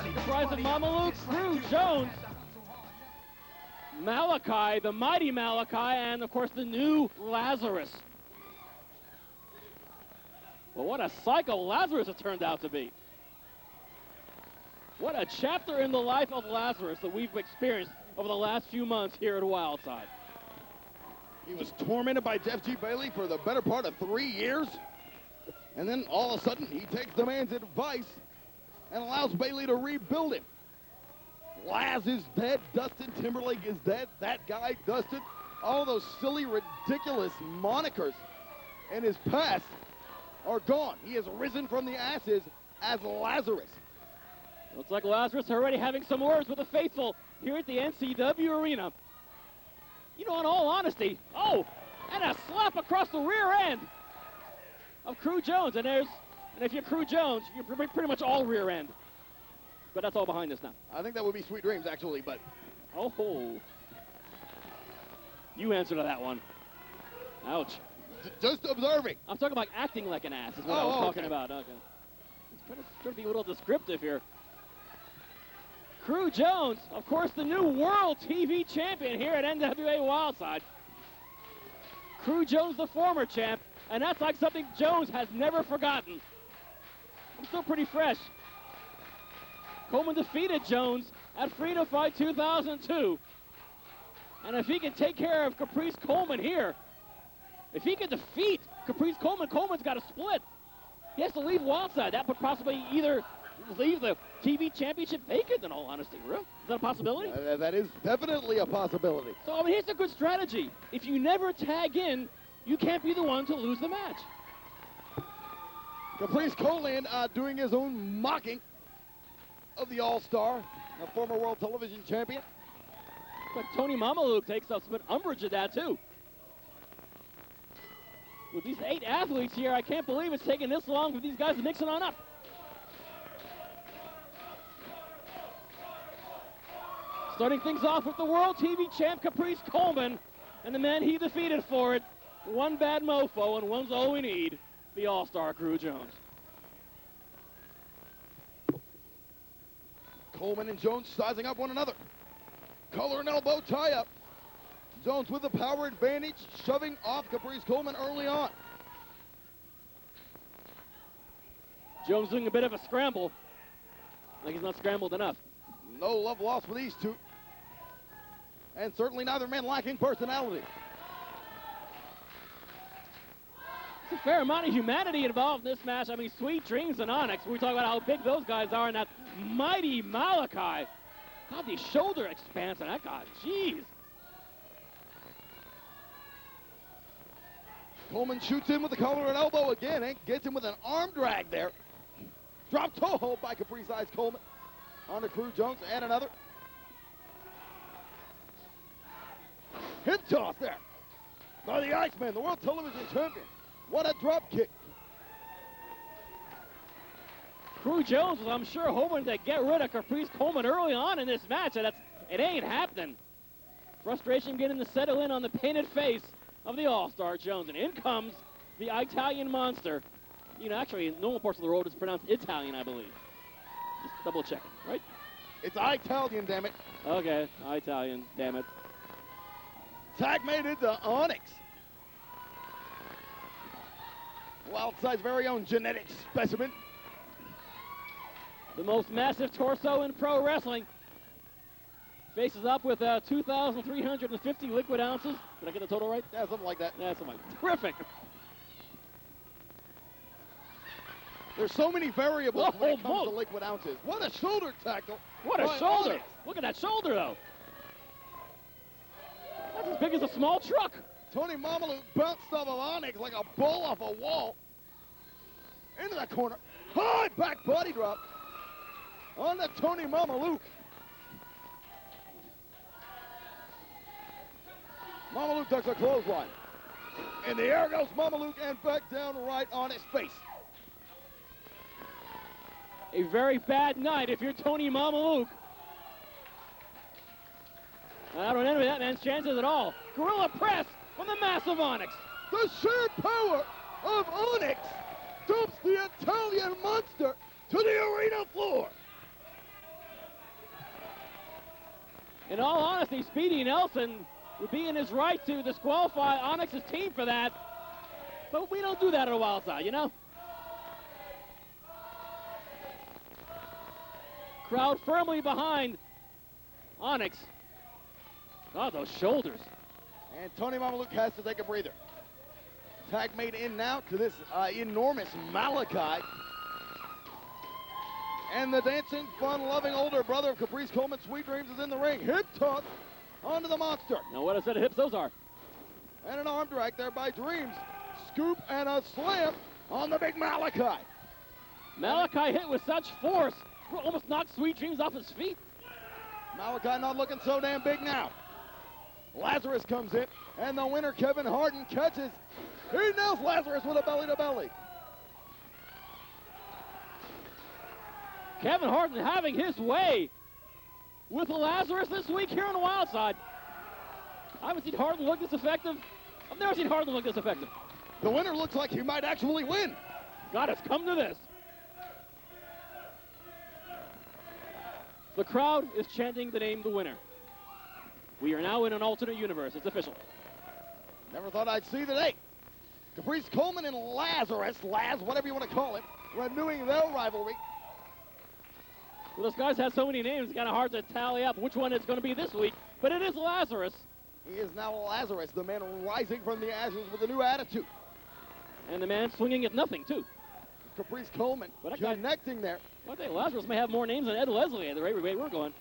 comprised of Mamaluke, Crew, Jones, Malachi, the mighty Malachi, and of course the new Lazarus. Well, what a psycho Lazarus it turned out to be. What a chapter in the life of Lazarus that we've experienced over the last few months here at Wildside. He was tormented by Jeff G. Bailey for the better part of 3 years. And then all of a sudden, he takes the man's advice and allows Bailey to rebuild him. Laz is dead. Dustin Timberlake is dead. That guy, Dustin, all those silly, ridiculous monikers in his past are gone. He has risen from the ashes as Lazarus. Looks like Lazarus already having some words with the faithful here at the NCW Arena. You know, in all honesty, oh, and a slap across the rear end of Crew Jones. And if you're Crew Jones, you're pretty much all rear end. But that's all behind us now. I think that would be Sweet Dreams, actually, but... Oh. You answer to that one. Ouch. Just observing. I'm talking about acting like an ass is what I was talking about. Okay. It's trying to be a little descriptive here. Crew Jones, of course, the new World TV Champion here at NWA Wildside. Crew Jones, the former champ, and that's like something Jones has never forgotten. I'm still pretty fresh. Coleman defeated Jones at Freedom Fight 2002. And if he can take care of Caprice Coleman here, if he can defeat Caprice Coleman, Coleman's got to split. He has to leave Wildside. That would possibly either leave the TV championship vacant, in all honesty. Really? Is that a possibility? That is definitely a possibility. So, I mean, here's a good strategy. If you never tag in, you can't be the one to lose the match. Caprice Coleman doing his own mocking of the All-Star, a former World Television Champion. But Tony Mamaluke takes up some umbrage at that, too. With these 8 athletes here, I can't believe it's taking this long for these guys to mix it on up. Starting things off with the World TV Champ Caprice Coleman and the man he defeated for it. One bad mofo and one's all we need, the All-Star Crew Jones. Coleman and Jones sizing up one another. Collar and elbow tie-up. Jones with the power advantage, shoving off Caprice Coleman early on. Jones doing a bit of a scramble. Like he's not scrambled enough. No love lost for these two. And certainly neither man lacking personality. There's a fair amount of humanity involved in this match. I mean, Sweet Dreams and Onyx. We talk about how big those guys are, and that mighty Malachi. God, the shoulder expanse on that guy. Jeez. Coleman shoots in with the collar and elbow again and gets him with an arm drag there. Drop toe hold by Caprice Ice Coleman. On to Crew Jones and another. Hip toss there by the Iceman, the World Television Champion. What a drop kick. Crew Jones was, I'm sure, hoping to get rid of Caprice Coleman early on in this match, and it ain't happening. Frustration beginning to settle in on the painted face of the All-Star Jones, and in comes the Italian monster. You know, actually, in normal parts of the world, it's pronounced Italian, I believe. Just double checking, right? It's Italian, damn it. Okay, Italian, damn it. Tag made into Onyx. Wildside's very own genetic specimen. The most massive torso in pro wrestling. Faces up with 2,350 liquid ounces. Did I get the total right? Yeah, something like that. Yeah, something like that. Terrific. There's so many variables when it comes to liquid ounces. What a shoulder tackle. What a shoulder. Onyx. Look at that shoulder, though. That's as big as a small truck. Tony Mamaluke bounced off of Onyx like a bull off a wall. Into that corner. High back body drop on to Tony Mamaluke. Mamaluke ducks a clothesline. In the air goes Mamaluke and back down right on his face. A very bad night if you're Tony Mamaluke. I don't envy that man's chances at all. Gorilla press from the massive Onyx. The sheer power of Onyx dumps the Italian monster to the arena floor. In all honesty, Speedy Nelson would be in his right to disqualify Onyx's team for that. But we don't do that at a Wild Side, you know? Crowd firmly behind Onyx. God, those shoulders. And Tony Mamaluke has to take a breather. Tag made in now to this enormous Malachi. And the dancing, fun-loving older brother of Caprice Coleman, Sweet Dreams, is in the ring. Hip toss onto the monster. Now what a set of hips those are. And an arm drag there by Dreams. Scoop and a slam on the big Malachi. Malachi hit with such force, almost knocked Sweet Dreams off his feet. Malachi not looking so damn big now. Lazarus comes in, and the winner, Kevin Harden, catches. He nails Lazarus with a belly-to-belly. Kevin Harden having his way with Lazarus this week here on the Wild Side. I haven't seen Harden look this effective. I've never seen Harden look this effective. The winner looks like he might actually win. God, it's come to this. The crowd is chanting the name, the winner. We are now in an alternate universe. It's official. Never thought I'd see the day. Caprice Coleman and Lazarus, Laz, whatever you want to call it, renewing their rivalry. Well, those guys have so many names, it's kind of hard to tally up which one it's going to be this week. But it is Lazarus. He is now Lazarus, the man rising from the ashes with a new attitude. And the man swinging at nothing, too. Caprice Coleman connecting there. One day, Lazarus may have more names than Ed Leslie at the rate we're going.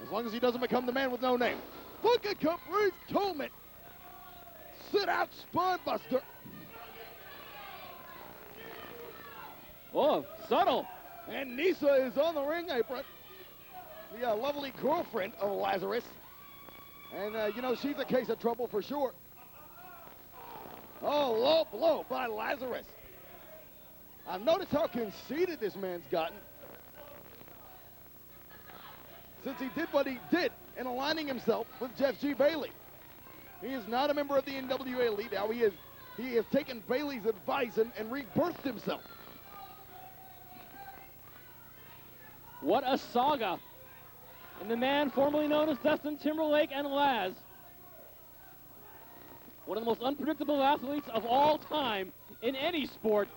As long as he doesn't become the man with no name. Look at Caprice Coleman. Sit out spine buster. Oh, subtle. And Nisa is on the ring apron. The lovely girlfriend of Lazarus. And, you know, she's a case of trouble for sure. Oh, low blow by Lazarus. I've noticed how conceited this man's gotten since he did what he did in aligning himself with Jeff G. Bailey. He is not a member of the NWA Elite. Now he has taken Bailey's advice and rebirthed himself. What a saga. And the man formerly known as Dustin Timberlake and Laz. One of the most unpredictable athletes of all time in any sport.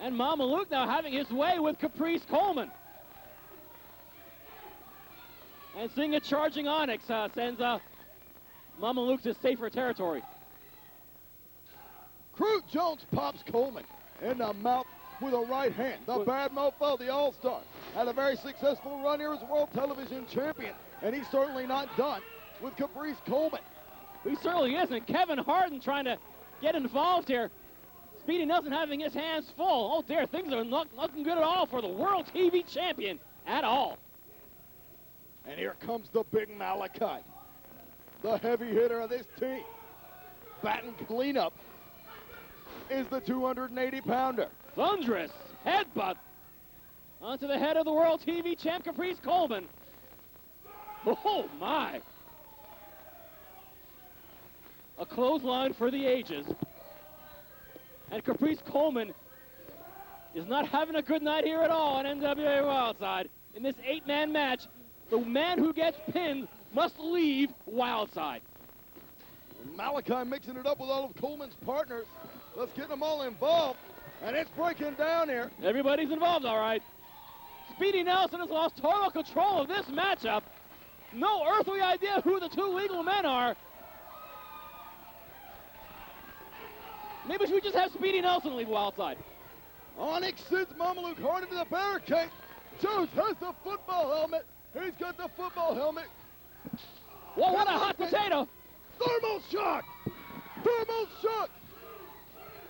And Mamaluke now having his way with Caprice Coleman. And seeing a charging Onyx sends Mamaluke to safer territory. Cru Jones pops Coleman in the mouth with a right hand. The bad mofo, the all-star, had a very successful run here as world television champion. And he's certainly not done with Caprice Coleman. He certainly isn't. Kevin Harden trying to get involved here. Speedy Nelson having his hands full. Oh dear, things are not looking good at all for the World TV Champion at all. And here comes the big Malachi, the heavy hitter of this team. Batting cleanup is the 280-pounder. Thunderous headbutt onto the head of the World TV Champ, Caprice Coleman. Oh my. A clothesline for the ages. And Caprice Coleman is not having a good night here at all on NWA Wildside. In this 8-man match, the man who gets pinned must leave Wildside. Malachi mixing it up with all of Coleman's partners. Let's get them all involved. And it's breaking down here. Everybody's involved, all right. Speedy Nelson has lost total control of this matchup. No earthly idea who the two legal men are. Maybe we just have Speedy Nelson leave Wildside. Onyx sends Mamaluke hard into the barricade. Jones has the football helmet. He's got the football helmet. Well, what a hot potato. Thermal shock. Thermal shock.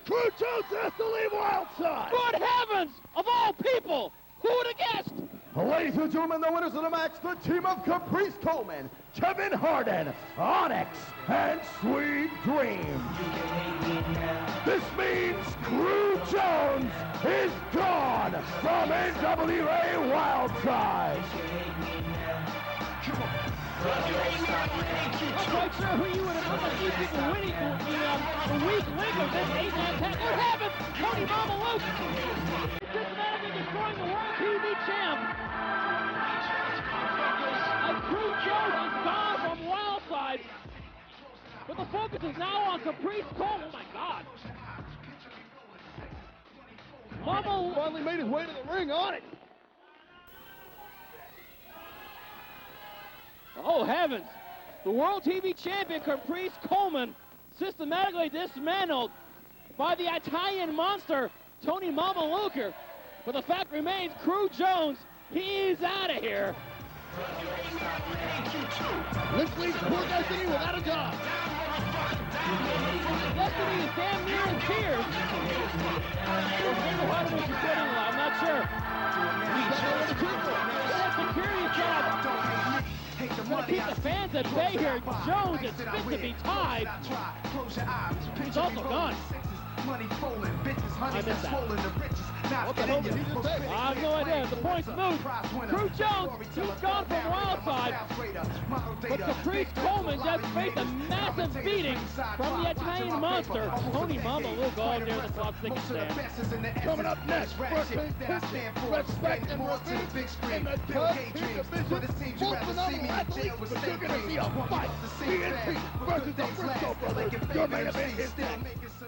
Cru Jones has to leave Wildside. Good heavens! Of all people, who would have guessed? Ladies and gentlemen, the winners of the match, the team of Caprice Coleman, Kevin Harden, Onyx, and Sweet Dreams. This means Cru Jones is gone from NWA Wildside. I'm quite sure who you would have thought these people winning the weak link of this 8-man tag. What happened? Tony Mamaluke. Systematically destroying the World TV champ. And Cru Jones is gone from Wildside. But the focus is now on Caprice Coleman. Oh my God. Mama Finally made his way to the ring on it. Oh heavens. The World TV champion Caprice Coleman systematically dismantled by the Italian monster Tony Mamaluca. But the fact remains, Cru Jones, he's out of here. This leaves poor Destiny without a job. Destiny is damn near in tears. I'm not sure. That security job. Trying to keep the fans at bay here. Jones is fit to be tied. He's also gone. I missed that. What the hell did he just say? I have no idea. The point's moved. Cru Jones, he's gone from Wildside. But Caprice Coleman just faced a massive beating from the Italian monster, Tony Mamaluca, all near the slot sticking stand. Coming up next, Brooklyn, respect and revenge in the tug team division. Both phenomenal athletes, but you're going to see a fight. BNP versus the Briscoe Brothers. Your main event is next.